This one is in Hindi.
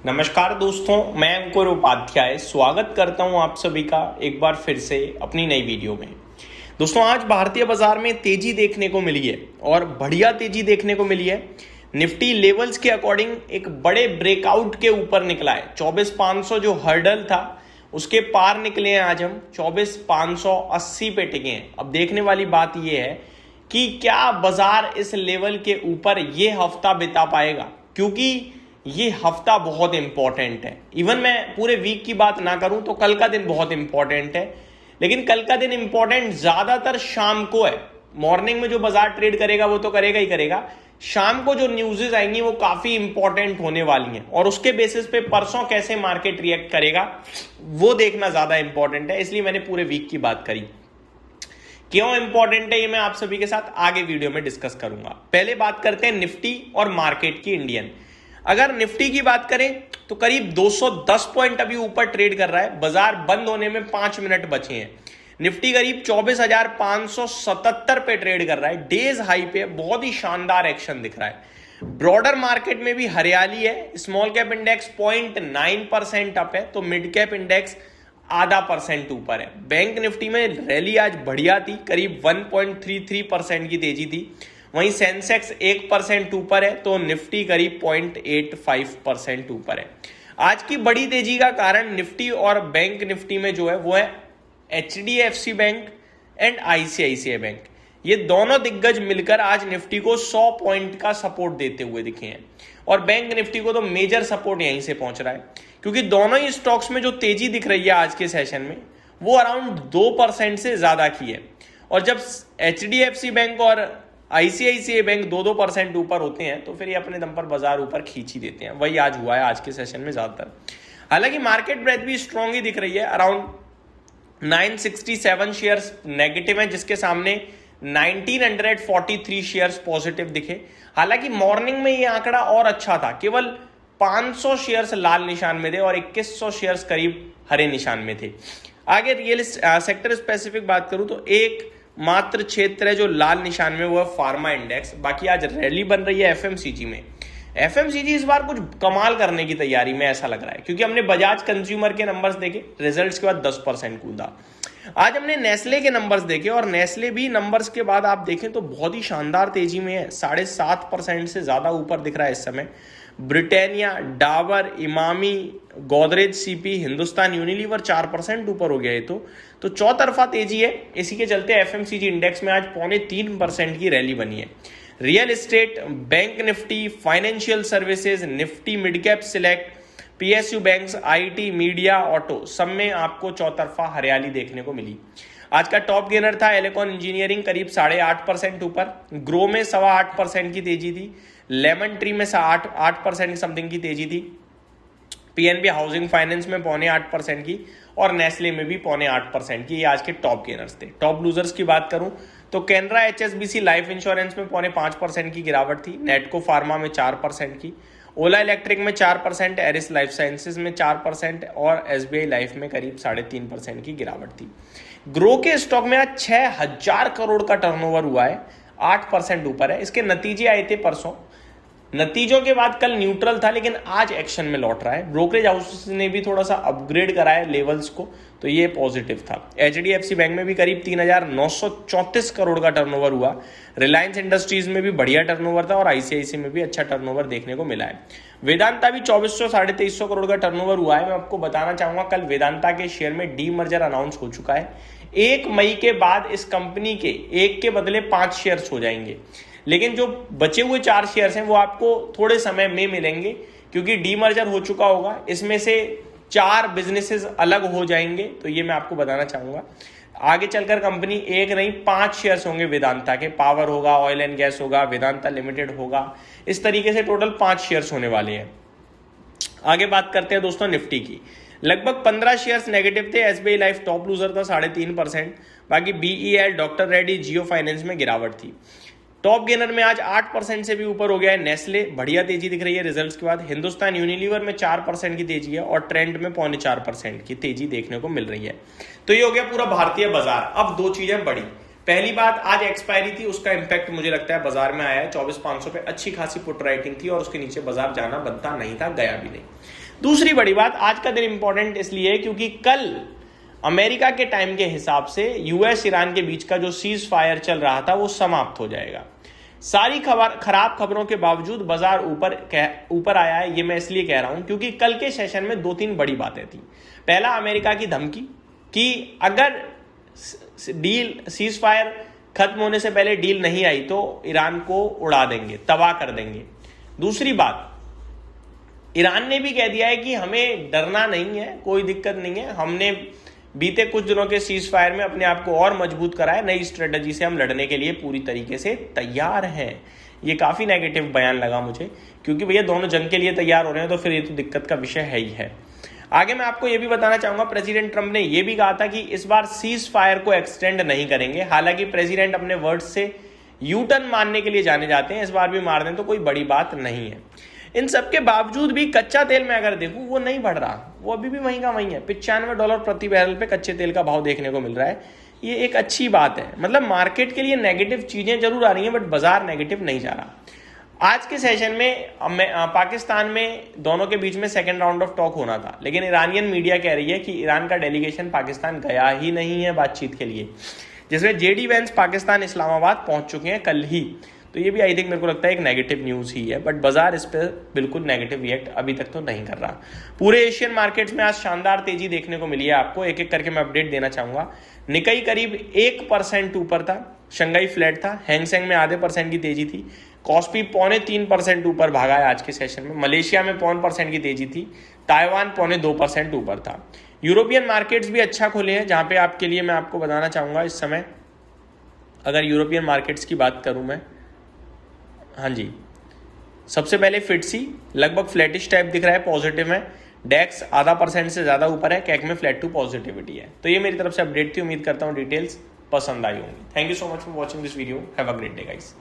नमस्कार दोस्तों, मैं अंकुर उपाध्याय स्वागत करता हूं आप सभी का एक बार फिर से अपनी नई वीडियो में। दोस्तों, आज भारतीय बाजार में तेजी देखने को मिली है और बढ़िया तेजी देखने को मिली है। निफ्टी लेवल्स के अकॉर्डिंग एक बड़े ब्रेकआउट के ऊपर निकला है। 24,500 जो हर्डल था उसके पार निकले हैं। आज हम 24,580 पे टिके हैं। अब देखने वाली बात यह है कि क्या बाजार इस लेवल के ऊपर ये हफ्ता बिता पाएगा, क्योंकि ये हफ्ता बहुत इंपॉर्टेंट है। इवन मैं पूरे वीक की बात ना करूं तो कल का दिन बहुत इंपॉर्टेंट है, लेकिन कल का दिन इंपॉर्टेंट ज्यादातर शाम को है। मॉर्निंग में जो बाजार ट्रेड करेगा वो तो करेगा ही करेगा, शाम को जो न्यूज़ेस आएंगी वो काफी इंपॉर्टेंट होने वाली हैं और उसके बेसिस पे परसों कैसे मार्केट रिएक्ट करेगा वो देखना ज्यादा इंपॉर्टेंट है। इसलिए मैंने पूरे वीक की बात करी। क्यों इंपॉर्टेंट है ये मैं आप सभी के साथ आगे वीडियो में डिस्कस करूंगा। पहले बात करते हैं निफ्टी और मार्केट की इंडियन। अगर निफ्टी की बात करें तो करीब 210 पॉइंट अभी ऊपर ट्रेड कर रहा है। बाजार बंद होने में 5 मिनट बचे हैं। निफ्टी करीब 24,577 पे ट्रेड कर रहा है। डेज हाई पे बहुत ही शानदार एक्शन दिख रहा है। ब्रॉडर मार्केट में भी हरियाली है। स्मॉल कैप इंडेक्स 0.9% अप है तो मिड कैप इंडेक्स आधा % ऊपर है। बैंक निफ्टी में रैली आज बढ़िया थी, करीब 1.33% की तेजी थी। वहीं सेंसेक्स 1% ऊपर है तो निफ्टी करीब 0.85% ऊपर है। आज की बड़ी तेजी का कारण निफ्टी और बैंक निफ्टी में जो है वो है HDFC bank and ICICI bank. ये दोनों दिग्गज मिलकर आज निफ्टी को 100 पॉइंट का सपोर्ट देते हुए दिखे हैं और बैंक निफ्टी को तो मेजर सपोर्ट यहीं से पहुंच रहा है, क्योंकि दोनों ही स्टॉक्स में जो तेजी दिख रही है आज के सेशन में वो अराउंड 2% से ज्यादा की है। और जब HDFC बैंक और ICICI बैंक 2% ऊपर होते हैं तो फिर ये अपने दम पर बाजार ऊपर खींच ही देते हैं। वही आज हुआ है आज के सेशन में ज्यादातर। हालांकि मार्केट ब्रेथ भी स्ट्रांग ही दिख रही है। अराउंड 967 शेयर्स नेगेटिव हैं, जिसके सामने 1943 शेयर्स पॉजिटिव दिखे। हालांकि मॉर्निंग में ये आंकड़ा और अच्छा था, केवल 500 शेयर्स लाल निशान में थे और 2100 शेयर्स करीब हरे निशान में थे। आगे रियल सेक्टर स्पेसिफिक बात करूं तो एक मात्र क्षेत्र है जो लाल निशान में, वो है फार्मा इंडेक्स। बाकी आज रैली बन रही है FMCG में। FMCG इस बार कुछ कमाल करने की तैयारी में ऐसा लग रहा है, क्योंकि हमने बजाज कंज्यूमर के नंबर्स देखे, रिजल्ट्स के बाद 10% कूदा। आज हमने नेस्ले के नंबर्स देखे और नेस्ले भी नंबर्स के बाद आप देखें तो बहुत ही शानदार तेजी में है। 7.5% से ज्यादा ऊपर दिख रहा है इस समय। Britannia, Dabur, Emami, Godrej CP, Hindustan Unilever 4% ऊपर हो गया है। तो चौतरफा तेजी है। इसी के चलते FMCG इंडेक्स में आज 0.3% की रैली बनी है। Real estate, bank Nifty, financial services, Nifty mid cap select, PSU banks, IT, media, auto, सब में आपको चौतरफा हरियाली देखने को मिली। आज का टॉप गेनर था एलेकॉन इंजीनियरिंग, करीब 8.5% ऊपर। ग्रो में 8.25% की तेजी थी। लेमन ट्री में 8% समथिंग की तेजी थी। PNB हाउसिंग फाइनेंस में 0.8% की और नेस्ले में भी 0.8% की। ये आज के टॉप गेनर्स थे। टॉप लूजर्स की बात करूं तो कैनरा HSBC लाइफ इंश्योरेंस में 0.5% की गिरावट थी। नेटको फार्मा में 4% की, ओला इलेक्ट्रिक में 4%, एरिस लाइफ साइंसेज में 4% और SBI लाइफ में करीब 3.5% की गिरावट थी। ग्रो के स्टॉक में आज 6,000 करोड़ का टर्नओवर हुआ है, 8% ऊपर है। इसके नतीजे आए थे परसों। नतीजों के बाद कल न्यूट्रल था, लेकिन आज एक्शन में लौट रहा है। ब्रोकरेज हाउसेस ने भी थोड़ा सा अपग्रेड करा है लेवल्स को, तो ये पॉजिटिव था। HDFC बैंक में भी करीब 3,934 करोड़ का टर्नओवर हुआ। रिलायंस इंडस्ट्रीज में भी बढ़िया टर्नओवर था और ICICI में भी अच्छा टर्नओवर देखने को मिला है। वेदांता भी 2400 2350 करोड़ का टर्नओवर हुआ है। मैं आपको बताना चाहूंगा, कल वेदांता के शेयर में डीमर्जर अनाउंस हो चुका है। 1 मई के बाद इस कंपनी के 1 के बदले 5 शेयर्स हो जाएंगे, लेकिन जो बचे हुए 4 शेयर्स हैं वो आपको थोड़े समय में मिलेंगे, क्योंकि डीमर्जर हो चुका होगा। इसमें से 4 बिजनेसेस अलग हो जाएंगे, तो ये मैं आपको बताना चाहूंगा। आगे चलकर कंपनी 1 नहीं 5 शेयर्स होंगे वेदांता के। पावर होगा, ऑयल एंड गैस होगा, वेदांता लिमिटेड होगा, इस तरीके से टोटल 5 शेयर्स होने वाले हैं। आगे बात करते हैं दोस्तों निफ्टी की। लगभग 15 शेयर्स नेगेटिव थे। SBI लाइफ टॉप लूजर था 3.5%। बाकी BEL, डॉक्टर रेड्डी, जियो फाइनेंस में गिरावट थी। टॉप गेनर में आज 8% से भी ऊपर हो गया है नेस्ले, बढ़िया तेजी दिख रही है रिजल्ट्स के बाद। हिंदुस्तान यूनिलीवर में 4% की तेजी है और ट्रेंड में 0.4% की तेजी देखने को मिल रही है। तो ये हो गया पूरा भारतीय बाजार। अब 2 चीजें बड़ी। पहली बात, आज एक्सपायरी थी, उसका इंपैक्ट मुझे लगता है बाजार में आया है। 24,500 पे अच्छी खासी पुट राइटिंग थी और उसके नीचे बाजार जाना बनता नहीं था, गया भी नहीं। दूसरी बड़ी बात, आज का दिन इंपॉर्टेंट इसलिए है क्योंकि कल अमेरिका के टाइम के हिसाब से यूएस ईरान के बीच का जो सीज फायर चल रहा था वो समाप्त हो जाएगा। सारी खराब खबरों के बावजूद बाजार ऊपर आया है। ये मैं इसलिए कह रहा हूं क्योंकि कल के सेशन में 2-3 बड़ी बातें थी। पहला, अमेरिका की धमकी कि अगर डील सीज फायर खत्म होने से पहले डील नहीं आई तो ईरान को उड़ा देंगे, तबाह कर देंगे। दूसरी बात, ईरान ने भी कह दिया है कि हमें डरना नहीं है, कोई दिक्कत नहीं है, हमने बीते कुछ दिनों के सीज फायर में अपने आप को और मजबूत करा है, नई स्ट्रेटजी से हम लड़ने के लिए पूरी तरीके से तैयार हैं। ये काफी नेगेटिव बयान लगा मुझे, क्योंकि भैया दोनों जंग के लिए तैयार हो रहे हैं तो फिर ये तो दिक्कट का विषय है ही है। आगे मैं आपको ये भी बताना चाहूंगा, प्रेसिडेंट ट्रंप ने यह भी कहा था कि इस बार सीज फायर को एक्सटेंड नहीं करेंगे। हालांकि प्रेसिडेंट अपने वर्ड्स से यू टर्न मारने के लिए जाने जाते हैं, इस बार भी मार दें तो कोई बड़ी बात नहीं है। इन सब के बावजूद भी कच्चा तेल में अगर देखूं वो नहीं बढ़ रहा, वो अभी भी वहीं का वहीं है। $95 प्रति बैरल पे कच्चे तेल का भाव देखने को मिल रहा है। ये एक अच्छी बात है, मतलब मार्केट के लिए नेगेटिव चीजें जरूर आ रही हैं, बट बाजार नेगेटिव नहीं जा रहा। आज के सेशन में पाकिस्तान में दोनों के बीच में सेकेंड राउंड ऑफ टॉक होना था, लेकिन ईरानियन मीडिया कह रही है कि ईरान का डेलीगेशन पाकिस्तान गया ही नहीं है बातचीत के लिए, जिसमें जेडी वेंस पाकिस्तान इस्लामाबाद पहुंच चुके हैं कल ही। तो ये भी आई थिंक मेरे को लगता है एक नेगेटिव न्यूज़ ही है, बट बाजार इस पर बिल्कुल नेगेटिव रिएक्ट अभी तक तो नहीं कर रहा। पूरे एशियन मार्केट्स में आज शानदार तेजी देखने को मिली है। आपको एक एक करके मैं अपडेट देना चाहूंगा। निकाई करीब 1% ऊपर था, शंघाई फ्लैट था, हैंगसेंग में आधे % की तेजी थी, कॉस्पी 3.25% ऊपर भागा है आज के सेशन में, मलेशिया में 0.5% की तेजी थी, ताइवान 0.2% ऊपर था। यूरोपियन मार्केट्स भी अच्छा खुले हैं, जहां पे आपके लिए मैं आपको बताना चाहूंगा इस समय, अगर यूरोपियन मार्केट्स की बात करूं मैं, हाँ जी, सबसे पहले फिटसी लगभग फ्लैटिश टाइप दिख रहा है, पॉजिटिव है। डेक्स आधा % से ज्यादा ऊपर है, कैक में फ्लैट टू पॉजिटिविटी है। तो ये मेरी तरफ से अपडेट थी, उम्मीद करता हूँ डिटेल्स पसंद आई होंगी। Thank you so much for watching this video, have a great day guys.